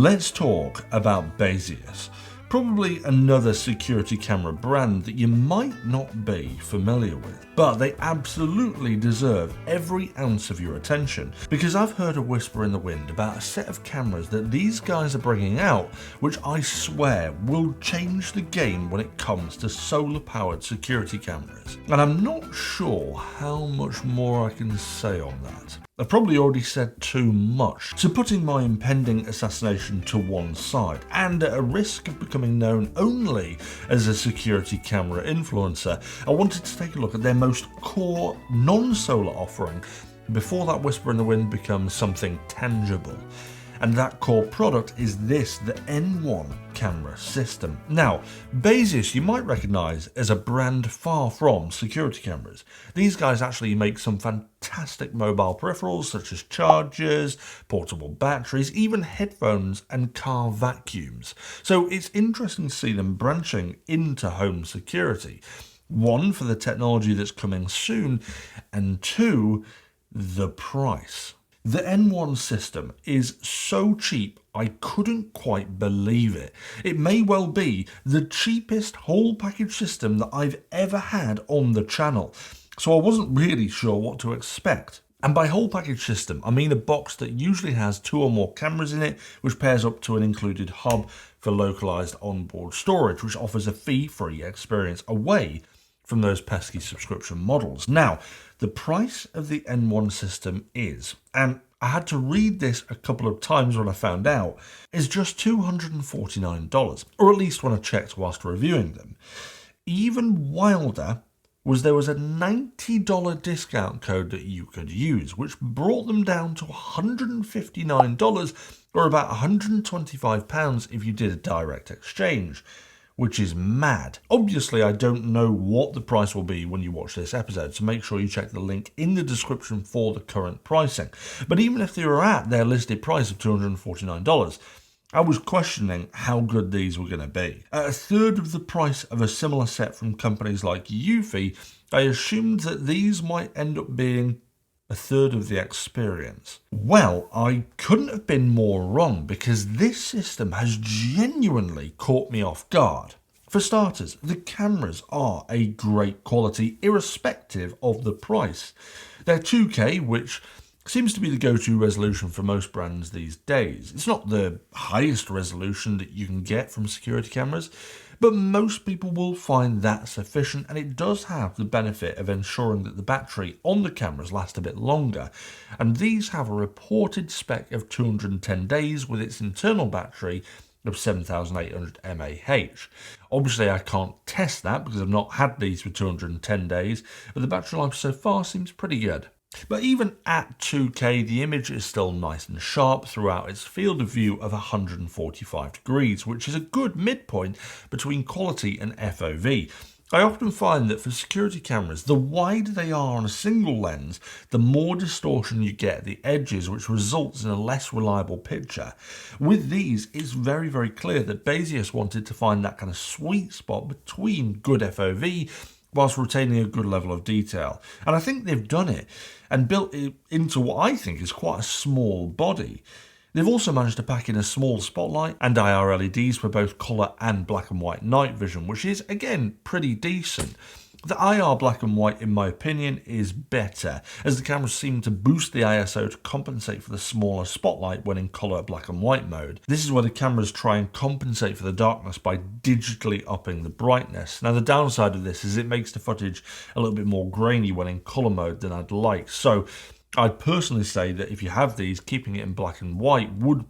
let's talk about Baseus. Probably another security camera brand that you might not be familiar with, but they absolutely deserve every ounce of your attention, because I've heard a whisper in the wind about a set of cameras that these guys are bringing out, which I swear will change the game when it comes to solar powered security cameras. And I'm not sure how much more I can say on that. I've probably already said too much, so putting my impending assassination to one side, and at a risk of becoming known only as a security camera influencer, I wanted to take a look at their most core non-solar offering before that whisper in the wind becomes something tangible. And that core product is this, the N1 camera system. Now, Baseus you might recognise as a brand far from security cameras. These guys actually make some fantastic mobile peripherals such as chargers, portable batteries, even headphones and car vacuums. So it's interesting to see them branching into home security. One, for the technology that's coming soon, and two, the price. The N1 system is so cheap I couldn't quite believe it. It may well be the cheapest whole package system that I've ever had on the channel, so I wasn't really sure what to expect. And by whole package system, I mean a box that usually has 2 or more cameras in it, which pairs up to an included hub for localized onboard storage, which offers a fee-free experience away from those pesky subscription models. Now, the price of the N1 system is, and I had to read this a couple of times when I found out, is just $249, or at least when I checked whilst reviewing them. Even wilder was there was a $90 discount code that you could use, which brought them down to $159, or about £125 if you did a direct exchange, which is mad. Obviously, I don't know what the price will be when you watch this episode, so make sure you check the link in the description for the current pricing. But even if they were at their listed price of $249, I was questioning how good these were going to be. At a third of the price of a similar set from companies like Eufy, I assumed that these might end up being a third of the experience. Well, I couldn't have been more wrong, because this system has genuinely caught me off guard. For starters, the cameras are a great quality irrespective of the price. They're 2K, which seems to be the go-to resolution for most brands these days. It's not the highest resolution that you can get from security cameras, but most people will find that sufficient, and it does have the benefit of ensuring that the battery on the cameras lasts a bit longer. And these have a reported spec of 210 days with its internal battery of 7,800 mAh. Obviously I can't test that because I've not had these for 210 days, but the battery life so far seems pretty good. But even at 2K, the image is still nice and sharp throughout its field of view of 145 degrees, which is a good midpoint between quality and FOV. I often find that for security cameras, the wider they are on a single lens, the more distortion you get at the edges, which results in a less reliable picture. With these, it's very, very clear that Baseus wanted to find that kind of sweet spot between good FOV whilst retaining a good level of detail. And I think they've done it and built it into what I think is quite a small body. They've also managed to pack in a small spotlight and IR LEDs for both colour and black and white night vision, which is, again, pretty decent. The IR black and white, in my opinion, is better, as the cameras seem to boost the ISO to compensate for the smaller spotlight when in colour black and white mode. This is where the cameras try and compensate for the darkness by digitally upping the brightness. Now, the downside of this is it makes the footage a little bit more grainy when in colour mode than I'd like. So I'd personally say that if you have these, keeping it in black and white would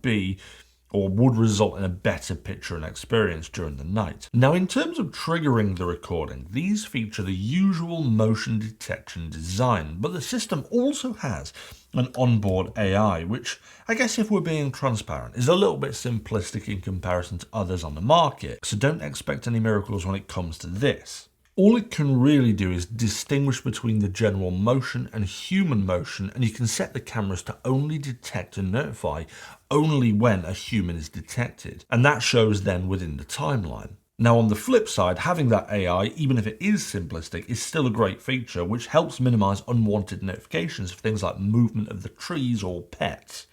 result in a better picture and experience during the night. Now, in terms of triggering the recording, these feature the usual motion detection design, but the system also has an onboard AI, which I guess, if we're being transparent, is a little bit simplistic in comparison to others on the market, so don't expect any miracles when it comes to this. All it can really do is distinguish between the general motion and human motion, and you can set the cameras to only detect and notify only when a human is detected, and that shows then within the timeline. Now, on the flip side, having that AI, even if it is simplistic, is still a great feature which helps minimize unwanted notifications of things like movement of the trees or pets.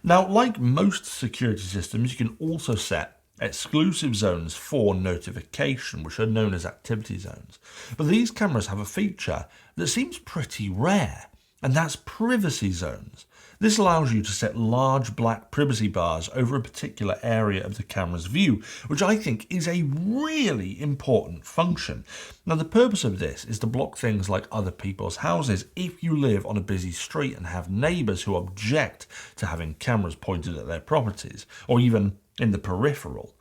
Now, like most security systems, you can also set exclusive zones for notification, which are known as activity zones. But these cameras have a feature that seems pretty rare, and that's privacy zones. This allows you to set large black privacy bars over a particular area of the camera's view, which I think is a really important function. Now, the purpose of this is to block things like other people's houses if you live on a busy street and have neighbours who object to having cameras pointed at their properties, or even in the peripheral.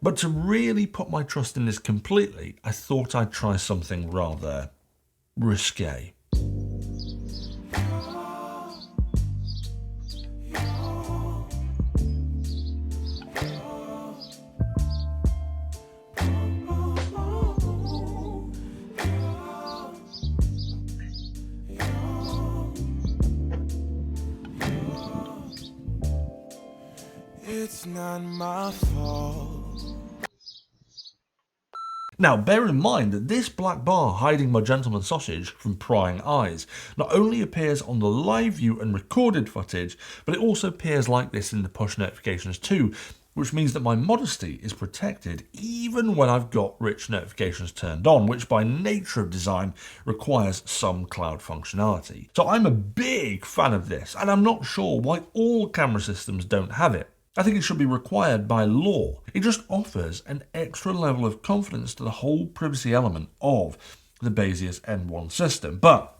But to really put my trust in this completely, I thought I'd try something rather risque. It's not my fault. Now, bear in mind that this black bar hiding my gentleman sausage from prying eyes not only appears on the live view and recorded footage, but it also appears like this in the push notifications too, which means that my modesty is protected even when I've got rich notifications turned on, which by nature of design requires some cloud functionality. So I'm a big fan of this, and I'm not sure why all camera systems don't have it. I think it should be required by law. It just offers an extra level of confidence to the whole privacy element of the Baseus N1 system. But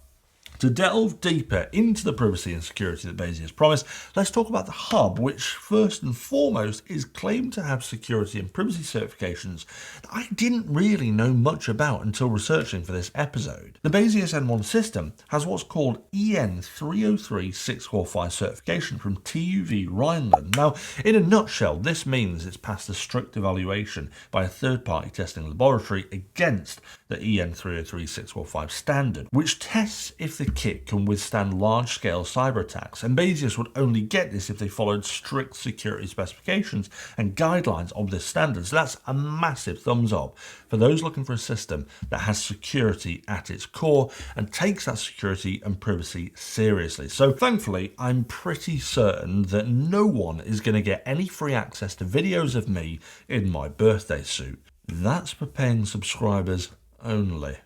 to delve deeper into the privacy and security that Baseus promise, let's talk about the hub, which first and foremost is claimed to have security and privacy certifications that I didn't really know much about until researching for this episode. The Baseus N1 system has what's called EN 303645 certification from TÜV Rheinland. Now, in a nutshell, this means it's passed a strict evaluation by a third-party testing laboratory against the EN 303645 standard, which tests if the kit can withstand large-scale cyber attacks, and Baseus would only get this if they followed strict security specifications and guidelines of this standard. So that's a massive thumbs up for those looking for a system that has security at its core and takes that security and privacy seriously. So thankfully, I'm pretty certain that no one is going to get any free access to videos of me in my birthday suit. That's for paying subscribers only.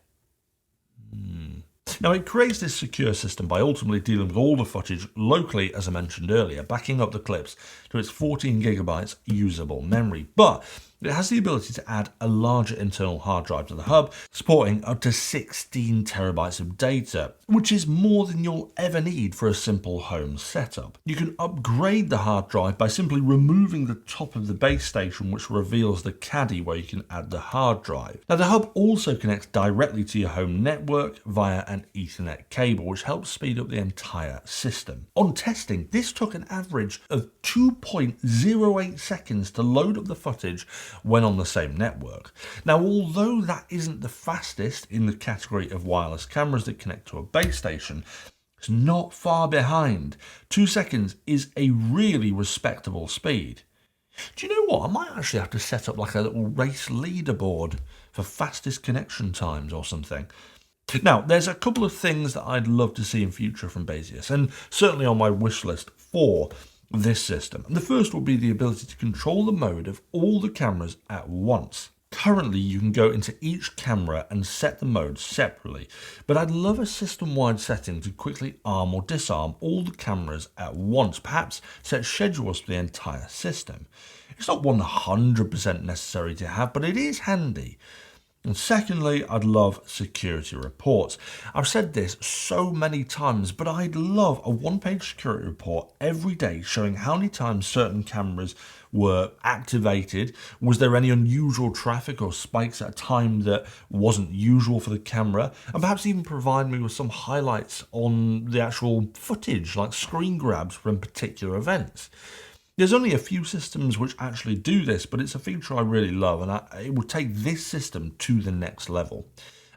Now, it creates this secure system by ultimately dealing with all the footage locally, as I mentioned earlier, backing up the clips to its 14 gigabytes usable memory. But it has the ability to add a larger internal hard drive to the hub, supporting up to 16 terabytes of data, which is more than you'll ever need for a simple home setup. You can upgrade the hard drive by simply removing the top of the base station, which reveals the caddy where you can add the hard drive. Now, the hub also connects directly to your home network via an Ethernet cable, which helps speed up the entire system. On testing, this took an average of 2.08 seconds to load up the footage when on the same network. Now, although that isn't the fastest in the category of wireless cameras that connect to a base station, it's not far behind. 2 seconds is a really respectable speed. Do you know what? I might actually have to set up like a little race leaderboard for fastest connection times or something. Now, there's a couple of things that I'd love to see in future from Baseus, and certainly on my wish list for this system. The first will be the ability to control the mode of all the cameras at once. Currently, you can go into each camera and set the modes separately, but I'd love a system-wide setting to quickly arm or disarm all the cameras at once, perhaps set schedules for the entire system. It's not 100% necessary to have, but it is handy. And secondly, I'd love security reports. I've said this so many times, but I'd love a one-page security report every day showing how many times certain cameras were activated, was there any unusual traffic or spikes at a time that wasn't usual for the camera, and perhaps even provide me with some highlights on the actual footage, like screen grabs from particular events. There's only a few systems which actually do this, but it's a feature I really love, and it would take this system to the next level.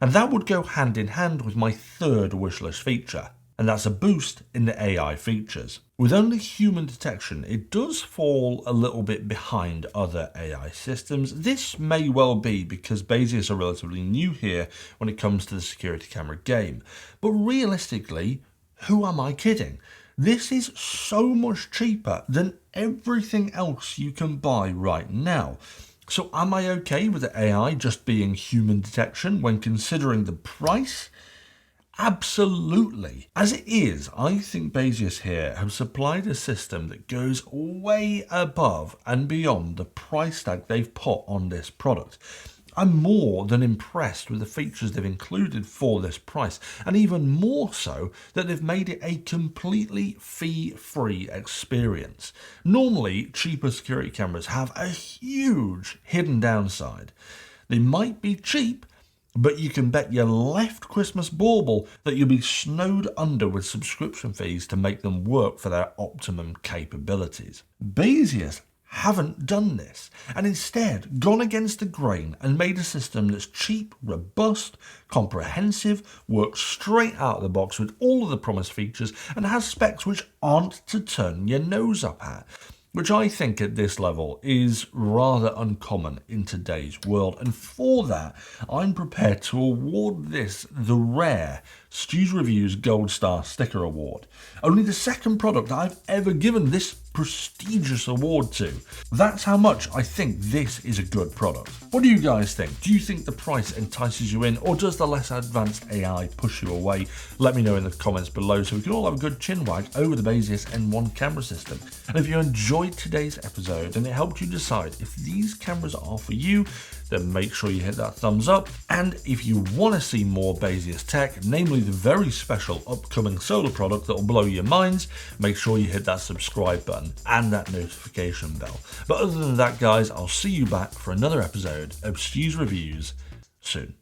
And that would go hand in hand with my third wishlist feature, and that's a boost in the AI features. With only human detection, it does fall a little bit behind other AI systems. This may well be because Baseus are relatively new here when it comes to the security camera game. But realistically, who am I kidding? This is so much cheaper than everything else you can buy right now. So am I okay with the AI just being human detection when considering the price? Absolutely. As it is, I think Baseus here have supplied a system that goes way above and beyond the price tag they've put on this product. I'm more than impressed with the features they've included for this price, and even more so that they've made it a completely fee-free experience. Normally, cheaper security cameras have a huge hidden downside. They might be cheap, but you can bet your left Christmas bauble that you'll be snowed under with subscription fees to make them work for their optimum capabilities. Baseus haven't done this, and instead gone against the grain and made a system that's cheap, robust, comprehensive, works straight out of the box with all of the promised features, and has specs which aren't to turn your nose up at. Which I think at this level is rather uncommon in today's world, and for that I'm prepared to award this the rare STU'S Reviews Gold Star Sticker Award. Only the second product I've ever given this prestigious award to. That's how much I think this is a good product. What do you guys think? Do you think the price entices you in, or does the less advanced AI push you away? Let me know in the comments below so we can all have a good chin wag over the Baseus N1 camera system. And if you enjoyed today's episode and it helped you decide if these cameras are for you, then make sure you hit that thumbs up. And if you want to see more Baseus tech, namely the very special upcoming solar product that will blow your minds, make sure you hit that subscribe button and that notification bell. But other than that, guys, I'll see you back for another episode of STU'S Reviews soon.